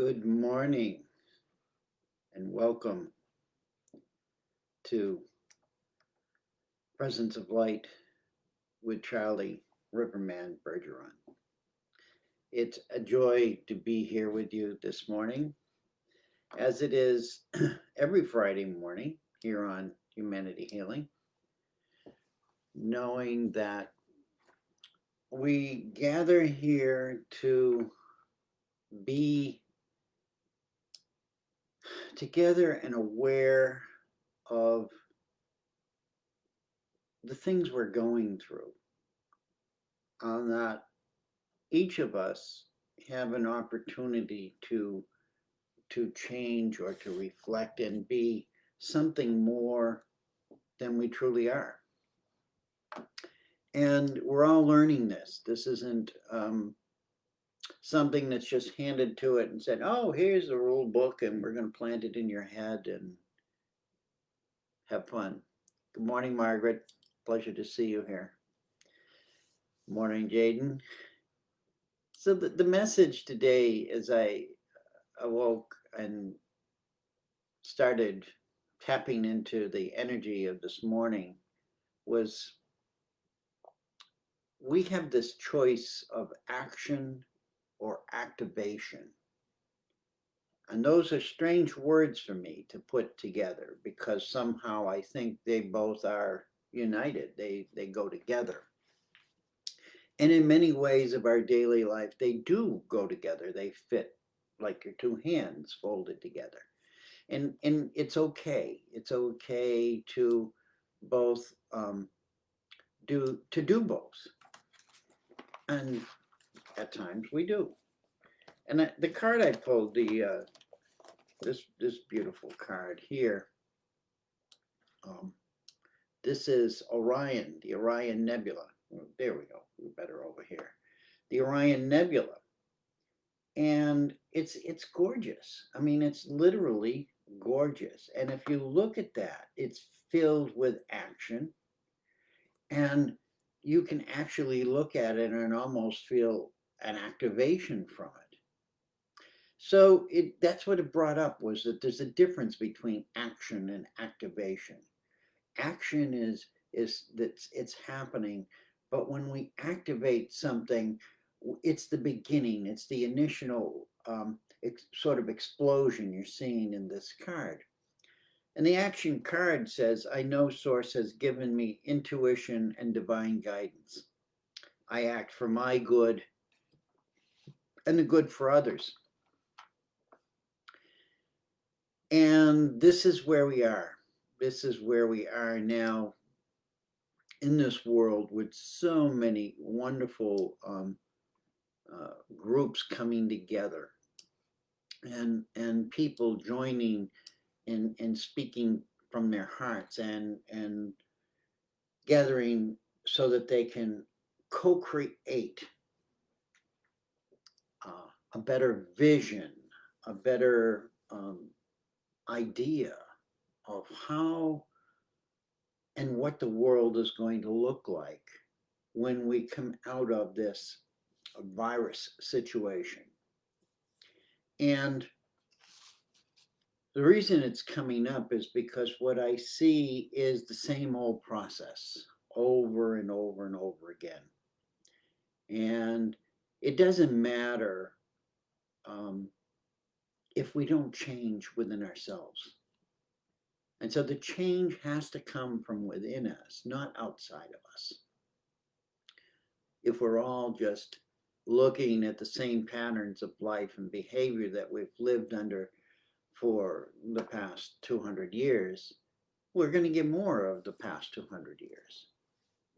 Good morning and welcome to Presence of Light with Charlie Riverman Bergeron. It's a joy to be here with you this morning, as it is every Friday morning here on Humanity Healing, knowing that we gather here to be together and aware of the things we're going through, on that each of us have an opportunity to change or to reflect and be something more than we truly are. And we're all learning this. This isn't something that's just handed to it and said, oh, here's the rule book and we're going to plant it in your head and have fun. Good morning, Margaret. Pleasure to see you here. Morning, Jaden. So the message today, as I awoke and started tapping into the energy of this morning, was we have this choice of action or activation. And those are strange words for me to put together because somehow I think they both are united. They go together. And in many ways of our daily life, they do go together. They fit like your two hands folded together. And it's okay. It's okay to both do both. And at times we do. And the card I pulled, this beautiful card here, this is Orion, the Orion Nebula. There we go. We're better over here. The Orion Nebula. And it's gorgeous. I mean, it's literally gorgeous. And if you look at that, it's filled with action. And you can actually look at it and almost feel an activation from it. So that's what it brought up, was that there's a difference between action and activation. Action is that it's happening, but when we activate something, it's the beginning, it's the initial sort of explosion you're seeing in this card. And the action card says, I know Source has given me intuition and divine guidance. I act for my good and the good for others. And this is where we are. This is where we are now in this world, with so many wonderful groups coming together and people joining and speaking from their hearts and gathering so that they can co-create a better vision, a better idea of how and what the world is going to look like when we come out of this virus situation. And the reason it's coming up is because what I see is the same old process over and over and over again. And it doesn't matter if we don't change within ourselves. And so the change has to come from within us, not outside of us. If we're all just looking at the same patterns of life and behavior that we've lived under for the past 200 years, we're going to get more of the past 200 years.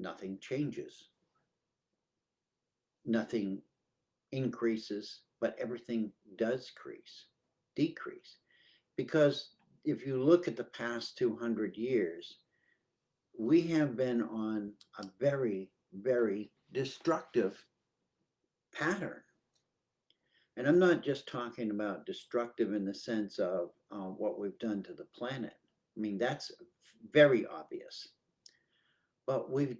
Nothing changes. Nothing increases, but everything does decrease. Because if you look at the past 200 years, we have been on a very, very destructive pattern. And I'm not just talking about destructive in the sense of what we've done to the planet. I mean, that's very obvious. But we've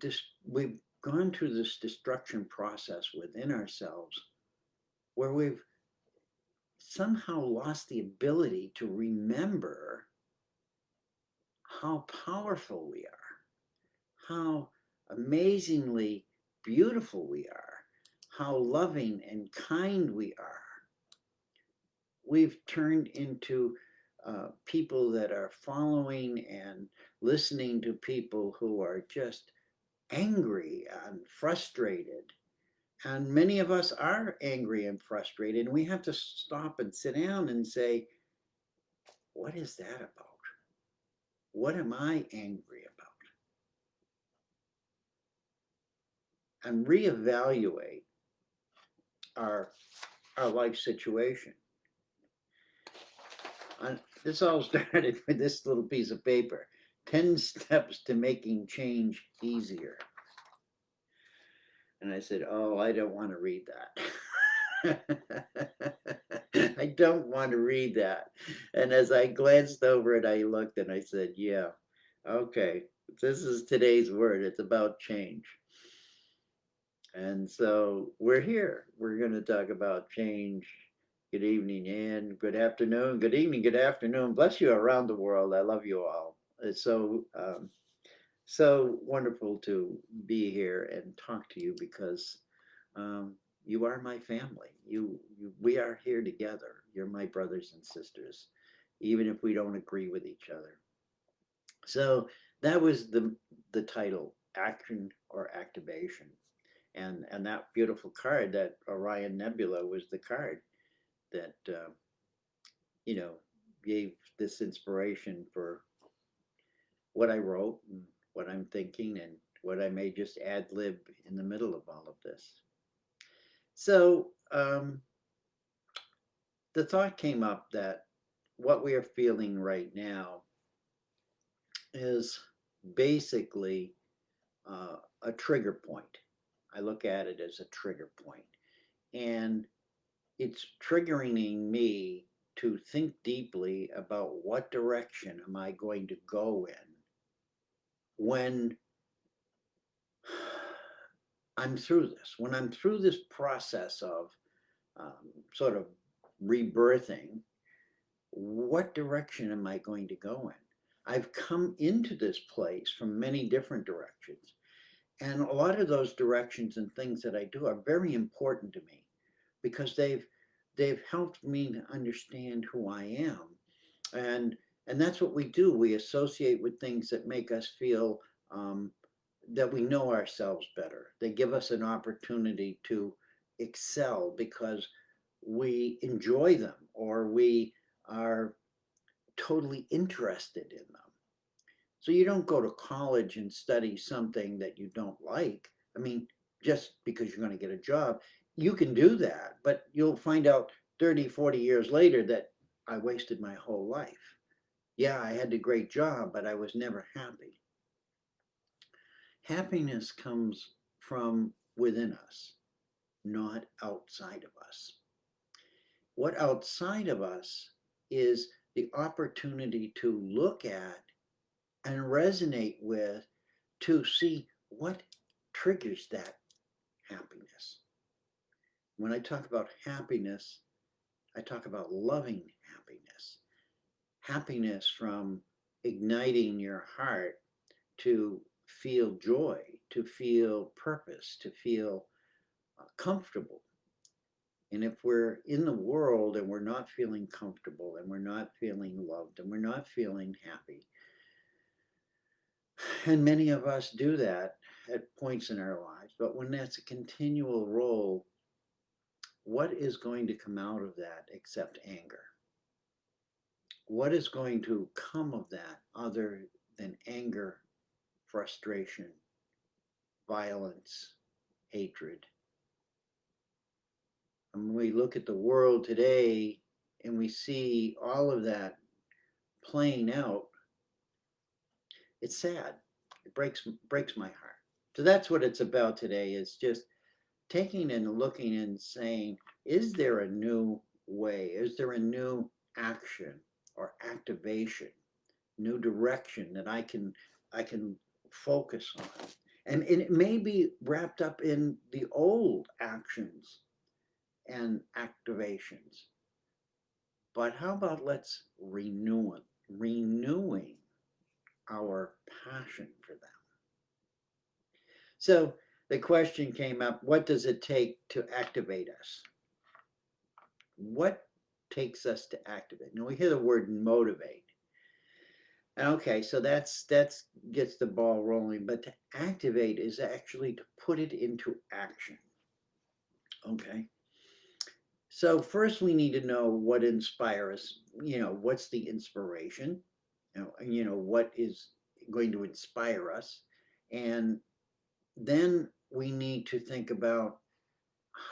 gone through this destruction process within ourselves where we've somehow lost the ability to remember how powerful we are, how amazingly beautiful we are, how loving and kind we are. We've turned into people that are following and listening to people who are just angry and frustrated. And many of us are angry and frustrated, and we have to stop and sit down and say, what is that about? What am I angry about? And reevaluate our our life situation. This all started with this little piece of paper, 10 steps to making change easier. And I said, oh, I don't want to read that. I don't want to read that. And as I glanced over it, I looked and I said, yeah, okay, this is today's word. It's about change. And so we're here. We're going to talk about change. Good evening and good afternoon. Good evening, good afternoon. Bless you around the world. I love you all. It's so wonderful to be here and talk to you because you are my family. We are here together. You're my brothers and sisters, even if we don't agree with each other. So that was the title, Action or Activation. And that beautiful card, that Orion Nebula, was the card that you know gave this inspiration for what I wrote and what I'm thinking and what I may just ad lib in the middle of all of this. So the thought came up that what we are feeling right now is basically a trigger point. I look at it as a trigger point, and it's triggering me to think deeply about what direction am I going to go in when I'm through this, when I'm through this process of sort of rebirthing. What direction am I going to go in? I've come into this place from many different directions. And a lot of those directions and things that I do are very important to me because they've helped me to understand who I am. And and that's what we do. We associate with things that make us feel that we know ourselves better. They give us an opportunity to excel because we enjoy them or we are totally interested in them. So you don't go to college and study something that you don't like. I mean, just because you're going to get a job, you can do that, but you'll find out 30, 40 years later that I wasted my whole life. Yeah, I had a great job, but I was never happy. Happiness comes from within us, not outside of us. What outside of us is the opportunity to look at and resonate with, to see what triggers that happiness. When I talk about happiness, I talk about loving happiness. Happiness from igniting your heart to feel joy, to feel purpose, to feel comfortable. And if we're in the world and we're not feeling comfortable and we're not feeling loved and we're not feeling happy, and many of us do that at points in our lives, but when that's a continual role, what is going to come out of that except anger? What is going to come of that other than anger, frustration, violence, hatred? And when we look at the world today and we see all of that playing out, it's sad. It breaks my heart. So that's what it's about today, is just taking and looking and saying, is there a new way? Is there a new action or activation, new direction that I can focus on? And it may be wrapped up in the old actions and activations. But how about let's renewing our passion for them. So the question came up, what does it take to activate us? What takes us to activate? Now we hear the word motivate. Okay, so that's gets the ball rolling, but to activate is actually to put it into action. Okay. So first we need to know what inspires us, what's the inspiration? What is going to inspire us? And then we need to think about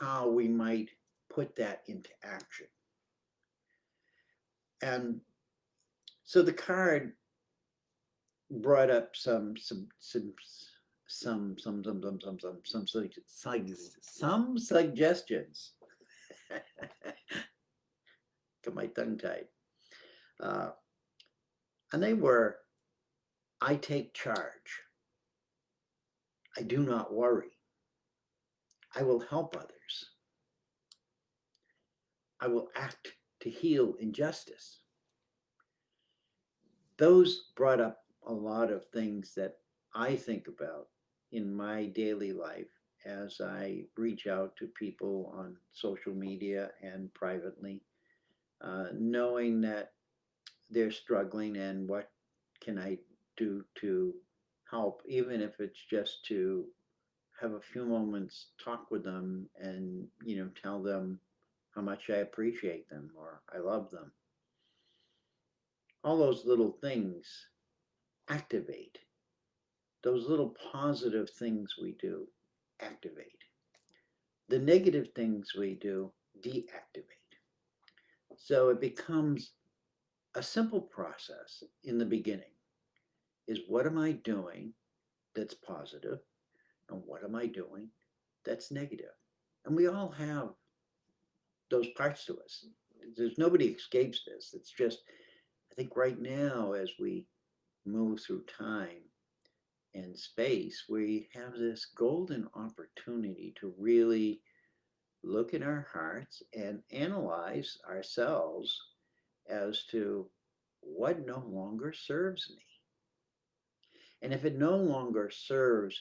how we might put that into action. And so the card brought up some suggestions. Got my tongue tied. And they were, I take charge. I do not worry. I will help others. I will act to heal injustice. Those brought up a lot of things that I think about in my daily life as I reach out to people on social media and privately, knowing that they're struggling and what can I do to help, even if it's just to have a few moments, talk with them and, tell them how much I appreciate them or I love them. All those little things activate. Those little positive things we do activate. The negative things we do deactivate. So it becomes a simple process in the beginning is what am I doing that's positive and what am I doing that's negative? And we all have those parts to us. There's nobody escapes this. It's just, I think right now as we move through time and space, we have this golden opportunity to really look in our hearts and analyze ourselves as to what no longer serves me. And if it no longer serves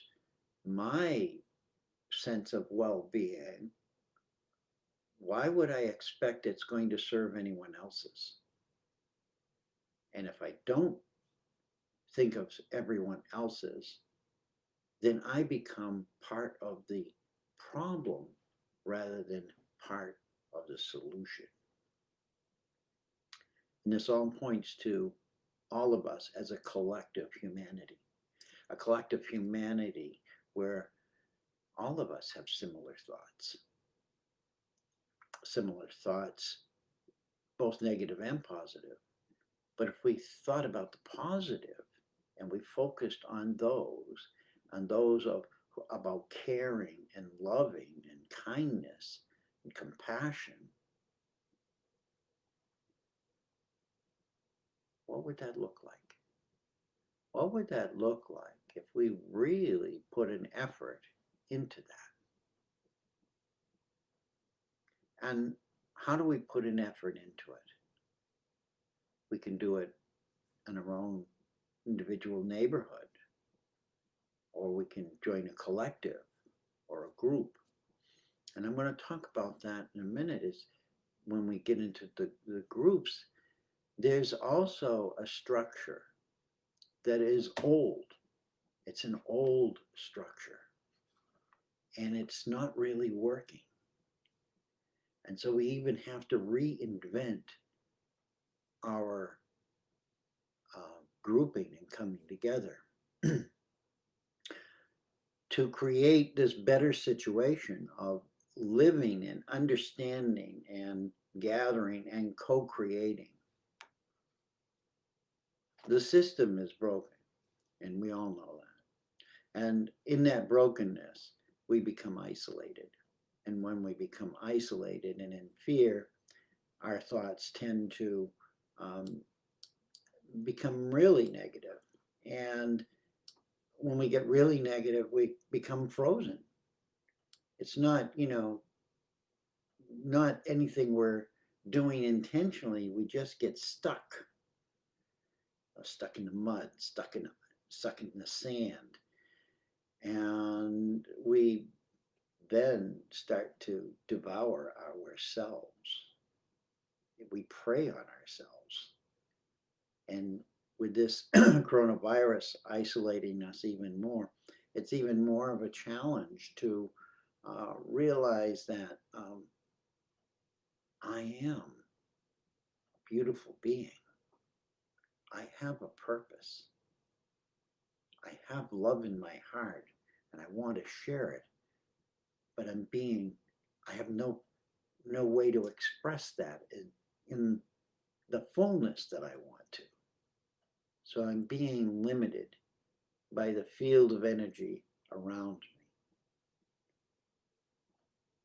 my sense of well-being, why would I expect it's going to serve anyone else's? And if I don't think of everyone else's, then I become part of the problem rather than part of the solution. And this all points to all of us as a collective humanity where all of us have similar thoughts, both negative and positive. But if we thought about the positive and we focused on those about caring and loving and kindness and compassion, what would that look like? What would that look like if we really put an effort into that? And how do we put an effort into it? We can do it in our own individual neighborhood, or we can join a collective or a group. And I'm going to talk about that in a minute. Is when we get into the groups, there's also a structure that is old. It's an old structure and it's not really working. And so we even have to reinvent our grouping and coming together to create this better situation of living and understanding and gathering and co-creating. The system is broken, and we all know that. And in that brokenness, we become isolated. And when we become isolated and in fear, our thoughts tend to become really negative. And when we get really negative, we become frozen. It's not, not anything we're doing intentionally, we just get stuck in the mud, stuck in the sand. And we then start to devour ourselves. We prey on ourselves. And with this coronavirus isolating us even more, it's even more of a challenge to realize that I am a beautiful being. I have a purpose. I have love in my heart and I want to share it, but I have no way to express that in the fullness that I want to. So I'm being limited by the field of energy around me.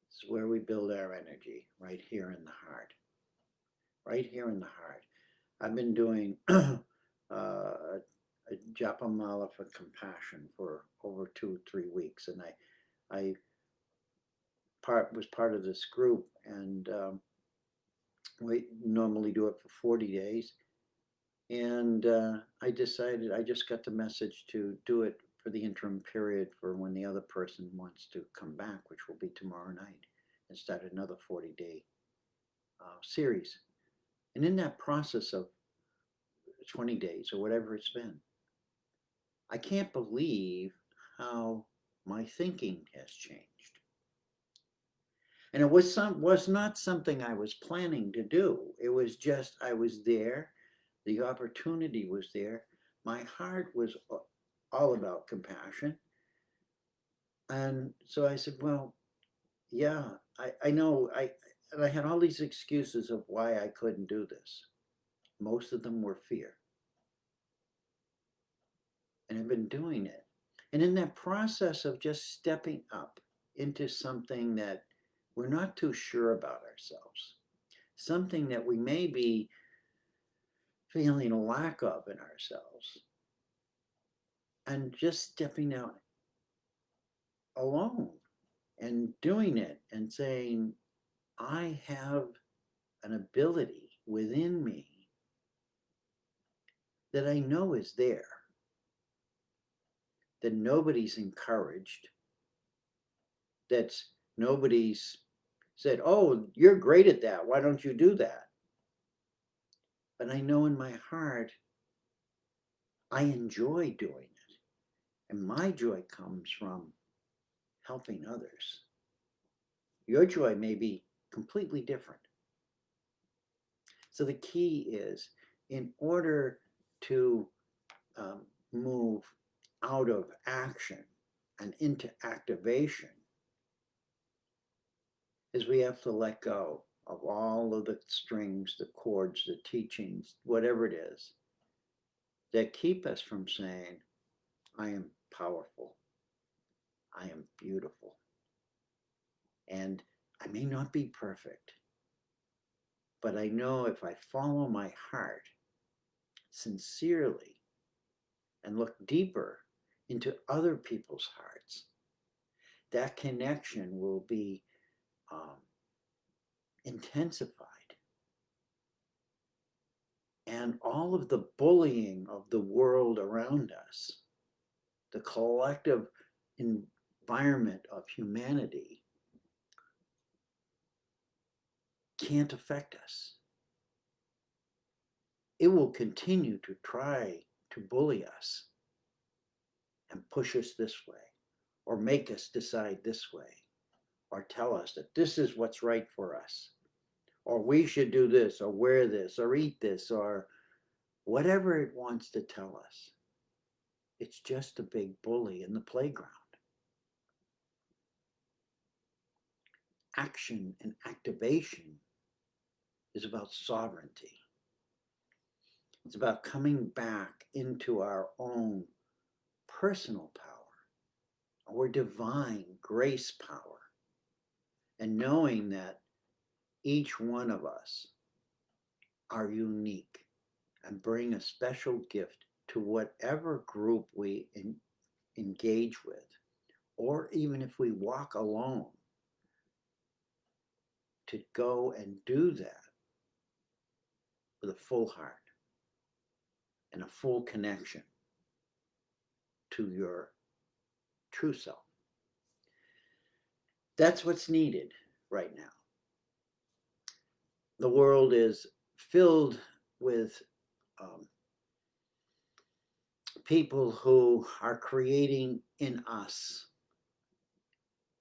This is where we build our energy, right here in the heart. Right here in the heart. I've been doing a japa mala for compassion for over 2-3 weeks, and I was part of this group, and we normally do it for 40 days. And I decided, I just got the message to do it for the interim period for when the other person wants to come back, which will be tomorrow night, and start another 40-day series. And in that process of 20 days or whatever it's been, I can't believe how my thinking has changed. And it was not something I was planning to do. It was just, I was there. The opportunity was there. My heart was all about compassion. And so I said, well, yeah, I know. And I had all these excuses of why I couldn't do this. Most of them were fear. And I've been doing it. And in that process of just stepping up into something that we're not too sure about ourselves, something that we may be feeling a lack of in ourselves, and just stepping out alone and doing it and saying, I have an ability within me that I know is there, that nobody's encouraged, that nobody's said, oh, you're great at that. Why don't you do that? But I know in my heart, I enjoy doing it. And my joy comes from helping others. Your joy may be completely different. So the key is, in order to move out of action and into activation, is we have to let go of all of the strings, the chords, the teachings, whatever it is, that keep us from saying, I am powerful. I am beautiful. And I may not be perfect, but I know if I follow my heart sincerely and look deeper into other people's hearts, that connection will be intensified. And all of the bullying of the world around us, the collective environment of humanity, can't affect us. It will continue to try to bully us and push us this way, or make us decide this way, or tell us that this is what's right for us, or we should do this, or wear this, or eat this, or whatever it wants to tell us. It's just a big bully in the playground. Action and activation is about sovereignty. It's about coming back into our own personal power, our divine grace power, and knowing that each one of us are unique and bring a special gift to whatever group we engage with, or even if we walk alone, to go and do that. with a full heart and a full connection to your true self. That's what's needed right now. The world is filled with people who are creating in us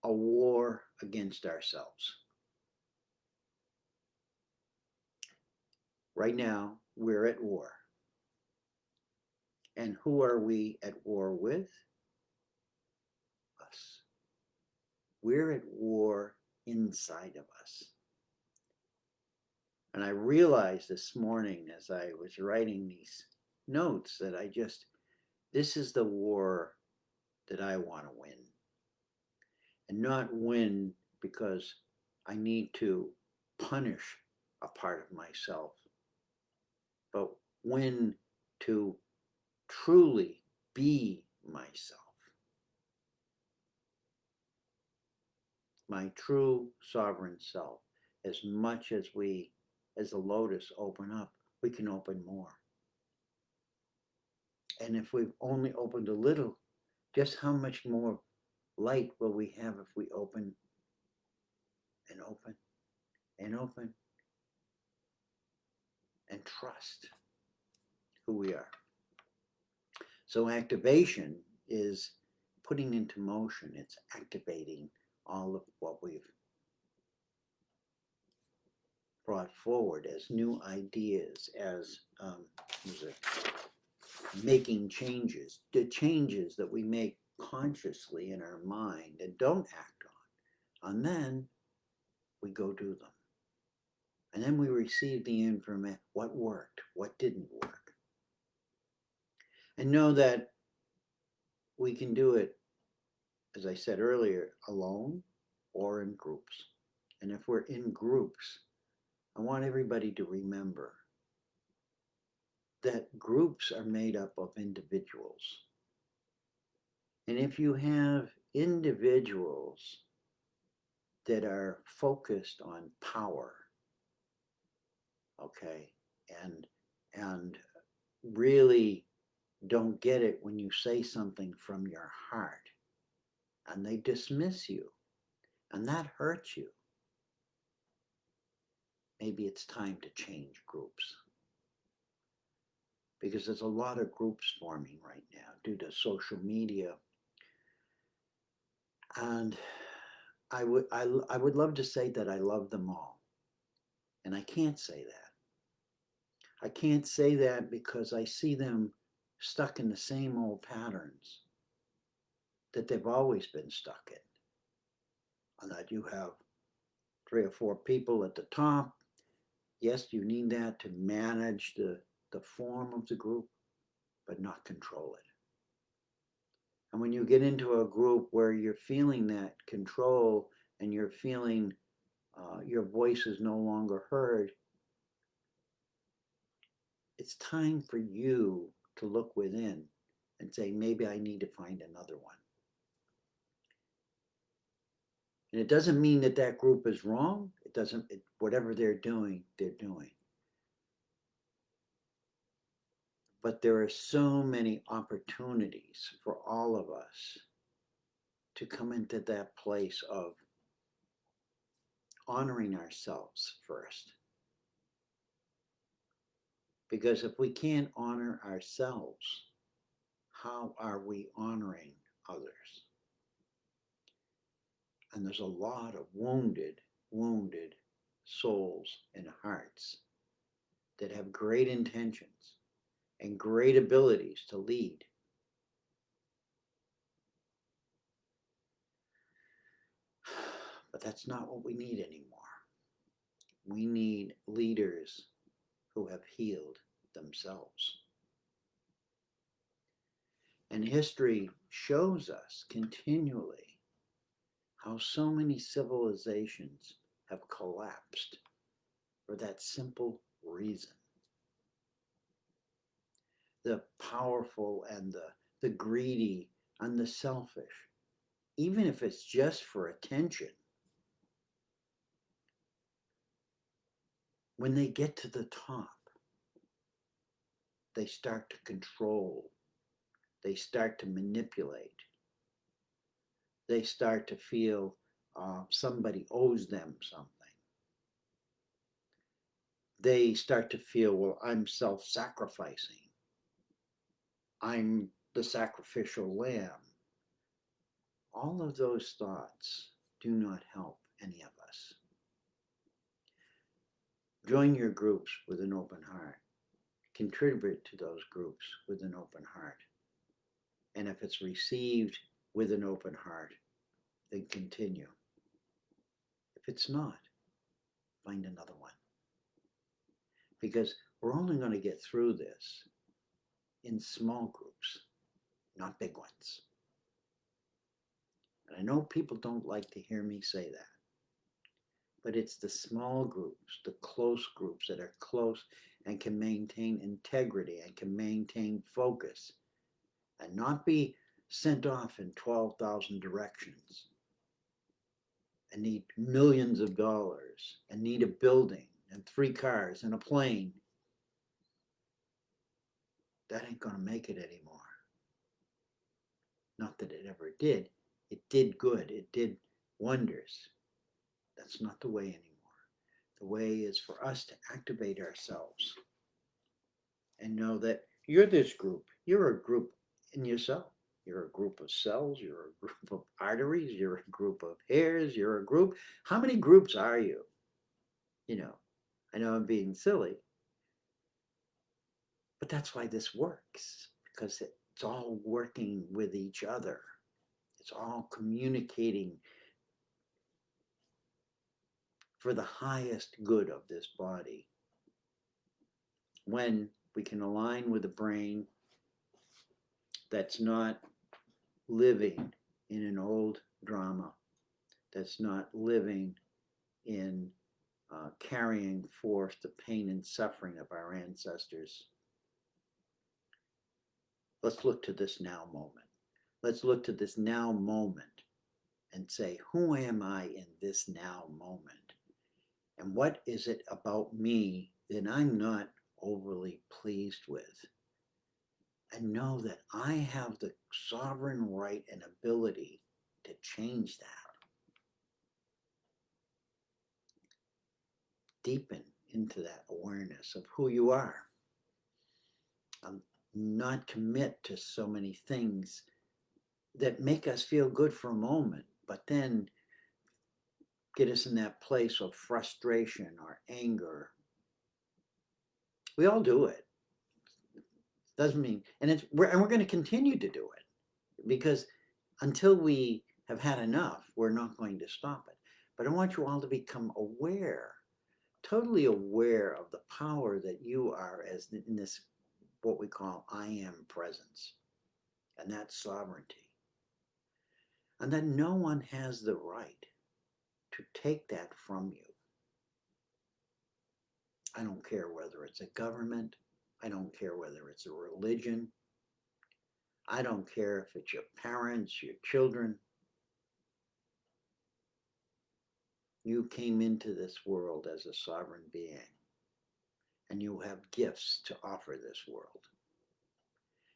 a war against ourselves. Right now, we're at war. And who are we at war with? Us. We're at war inside of us. And I realized this morning as I was writing these notes that this is the war that I want to win. And not win because I need to punish a part of myself, but win to truly be myself. My true sovereign self. As much as the lotus open up, we can open more. And if we've only opened a little, just how much more light will we have if we open and open and open and trust who we are? So activation is putting into motion. It's activating all of what we've brought forward as new ideas, as making changes, the changes that we make consciously in our mind and don't act on. And then we go do them. And then we receive the information, what worked, what didn't work. And know that we can do it, as I said earlier, alone or in groups. And if we're in groups, I want everybody to remember that groups are made up of individuals. And if you have individuals that are focused on power, okay, and really don't get it when you say something from your heart, and they dismiss you, and that hurts you, maybe it's time to change groups. Because there's a lot of groups forming right now due to social media. And I would love to say that I love them all. And I can't say that. I can't say that because I see them stuck in the same old patterns that they've always been stuck in. And that you have 3 or 4 people at the top. Yes, you need that to manage the form of the group, but not control it. And when you get into a group where you're feeling that control and you're feeling your voice is no longer heard, it's time for you to look within and say, maybe I need to find another one. And it doesn't mean that that group is wrong. Whatever they're doing, they're doing. But there are so many opportunities for all of us to come into that place of honoring ourselves first. Because if we can't honor ourselves, how are we honoring others? And there's a lot of wounded souls and hearts that have great intentions and great abilities to lead. But that's not what we need anymore. We need leaders who have healed themselves. And history shows us continually how so many civilizations have collapsed for that simple reason. The powerful and the greedy and the selfish, even if it's just for attention, when they get to the top, they start to control. They start to manipulate. They start to feel somebody owes them something. They start to feel, well, I'm self-sacrificing. I'm the sacrificial lamb. All of those thoughts do not help any of us. Join your groups with an open heart. Contribute to those groups with an open heart. And if it's received with an open heart, then continue. If it's not, find another one. Because we're only going to get through this in small groups, not big ones. And I know people don't like to hear me say that, but it's the small groups, the close groups that are close and can maintain integrity and can maintain focus and not be sent off in 12,000 directions and need millions of dollars and need a building and 3 cars and a plane. That ain't going to make it anymore. Not that it ever did. It did good. It did wonders. That's not the way anymore. The way is for us to activate ourselves and know that you're this group. You're a group in yourself. You're a group of cells. You're a group of arteries. You're a group of hairs. You're a group. How many groups are you? You know, I know I'm being silly, but that's why this works, because it's all working with each other. It's all communicating for the highest good of this body. When we can align with a brain that's not living in an old drama, that's not living in carrying forth the pain and suffering of our ancestors. Let's look to this now moment. Let's look to this now moment and say, who am I in this now moment? And what is it about me that I'm not overly pleased with? And know that I have the sovereign right and ability to change that. Deepen into that awareness of who you are. Not commit to so many things that make us feel good for a moment, but then get us in that place of frustration or anger. We all do it. Doesn't mean, and we're going to continue to do it, because until we have had enough, we're not going to stop it. But I want you all to become aware, totally aware of the power that you are as in this, what we call I am presence, and that's sovereignty. And that no one has the right to take that from you. I don't care whether it's a government. I don't care whether it's a religion. I don't care if it's your parents, your children. You came into this world as a sovereign being, and you have gifts to offer this world.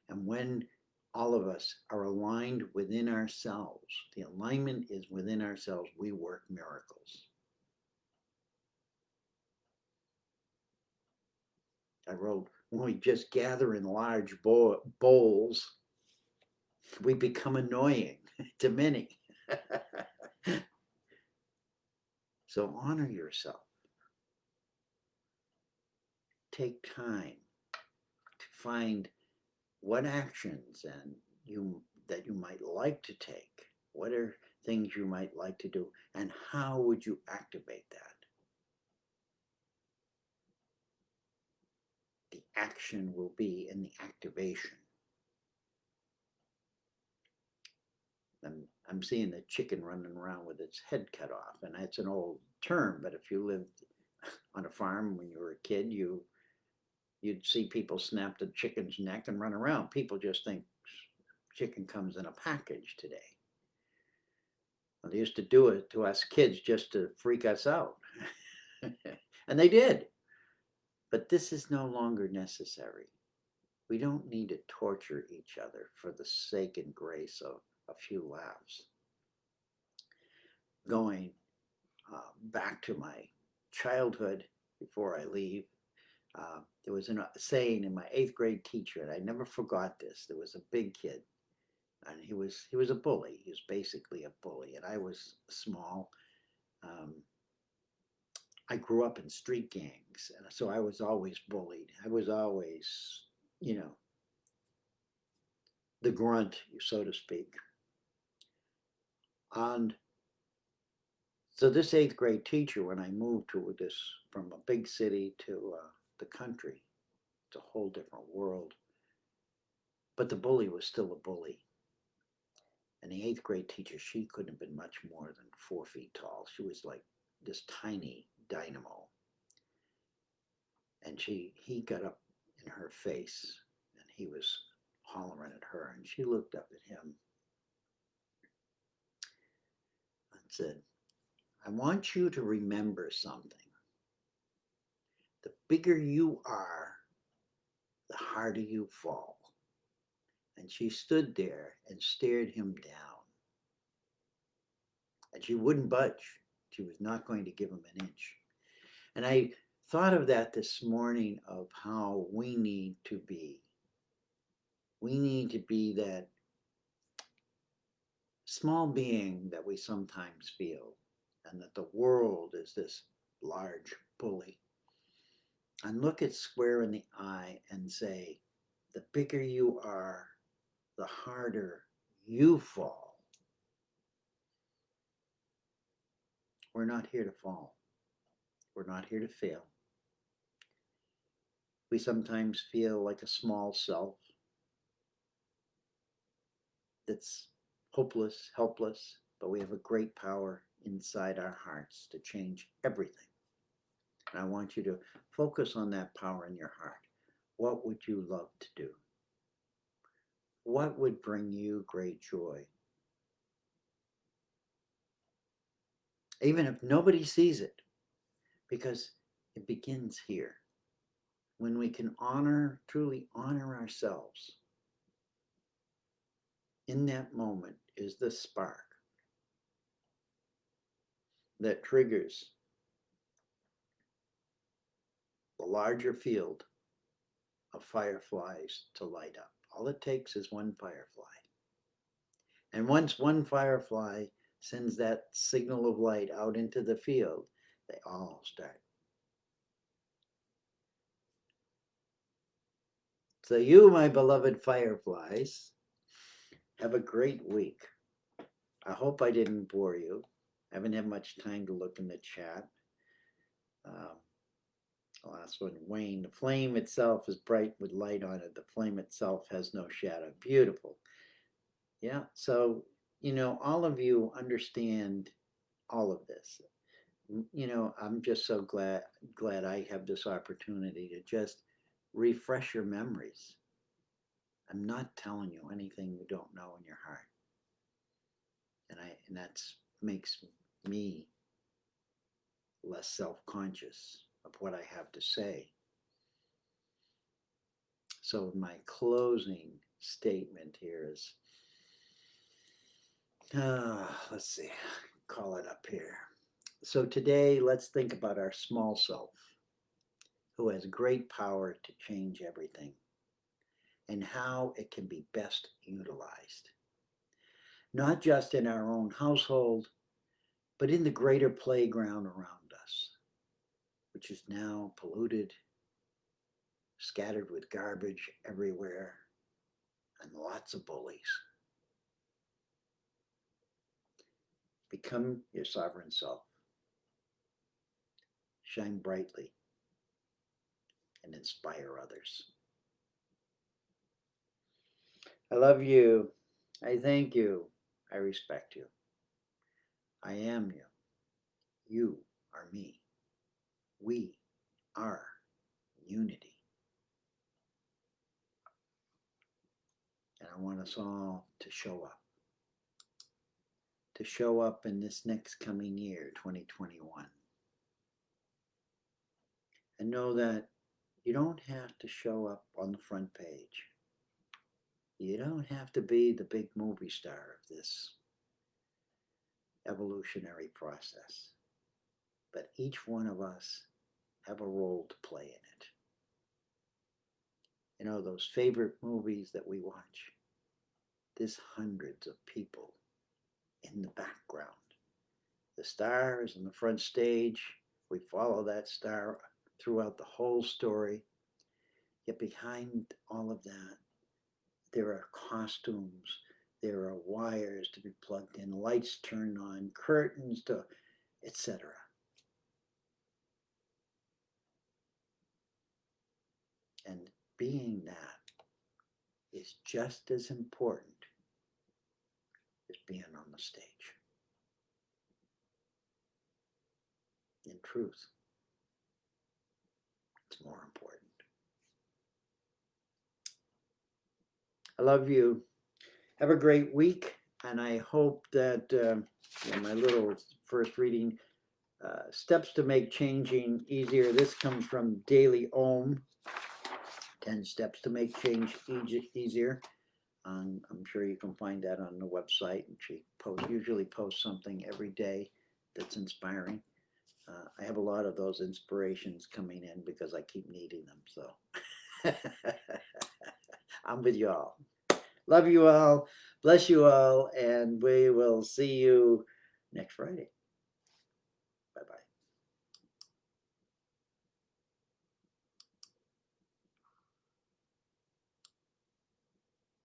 And when all of us are aligned within ourselves, the alignment is within ourselves, we work miracles. I wrote, when we just gather in large bowls, we become annoying to many. So honor yourself. Take time to find what actions that you might like to take. What are things you might like to do, and how would you activate that? The action will be in the activation. I'm seeing the chicken running around with its head cut off, and that's an old term, but if you lived on a farm when you were a kid, you'd see people snap the chicken's neck and run around. People just think chicken comes in a package today. Well, they used to do it to us kids just to freak us out. And they did. But this is no longer necessary. We don't need to torture each other for the sake and grace of a few laughs. Going back to my childhood before I leave, there was a saying in my 8th grade teacher, and I never forgot this. There was a big kid, and he was a bully. He was basically a bully, and I was small. Um, I grew up in street gangs, and so I was always bullied. I was always, you know, the grunt, so to speak. And so this 8th grade teacher, when I moved to this from a big city to the country, it's a whole different world. But the bully was still a bully. And the 8th grade teacher, she couldn't have been much more than 4 feet tall. She was like this tiny dynamo. And he got up in her face, and he was hollering at her, and she looked up at him and said, I want you to remember something. The bigger you are, the harder you fall. And she stood there and stared him down. And she wouldn't budge. She was not going to give him an inch. And I thought of that this morning, of how we need to be. We need to be that small being that we sometimes feel, and that the world is this large bully. And look it square in the eye and say, the bigger you are, the harder you fall. We're not here to fall. We're not here to fail. We sometimes feel like a small self that's hopeless, helpless, but we have a great power inside our hearts to change everything. And I want you to focus on that power in your heart. What would you love to do? What would bring you great joy? Even if nobody sees it, because it begins here. When we can truly honor ourselves, in that moment is the spark that triggers the larger field of fireflies to light up. All it takes is one firefly. And once one firefly sends that signal of light out into the field, they all start. So you, my beloved fireflies, have a great week. I hope I didn't bore you. I haven't had much time to look in the chat. The last one, Wayne. The flame itself is bright with light on it. The flame itself has no shadow. Beautiful. Yeah. So, all of you understand all of this. I'm just so glad I have this opportunity to just refresh your memories. I'm not telling you anything you don't know in your heart. And that makes me less self-conscious of what I have to say. So my closing statement here is, let's see, call it up here. So today, let's think about our small self, who has great power to change everything, and how it can be best utilized. Not just in our own household, but in the greater playground around us, which is now polluted, scattered with garbage everywhere, and lots of bullies. Become your sovereign self. Shine brightly and inspire others. I love you. I thank you. I respect you. I am you. You are me. We are unity. And I want us all to show up in this next coming year, 2021. And know that You don't have to show up on the front page. You don't have to be the big movie star of this evolutionary process. But each one of us have a role to play in it. You know, those favorite movies that we watch, there's hundreds of people in the background. The star is in the front stage. We follow that star throughout the whole story. Yet behind all of that, there are costumes, there are wires to be plugged in, lights turned on, curtains to, etc. And being that is just as important as being on the stage. In truth, it's more important. I love you. Have a great week, and I hope that my little first reading, Steps to Make Changing Easier. This comes from Daily Ohm, 10 Steps to Make Change Easier. I'm sure you can find that on the website, and she usually posts something every day that's inspiring. I have a lot of those inspirations coming in because I keep needing them, so I'm with you all. Love you all, bless you all, and we will see you next Friday.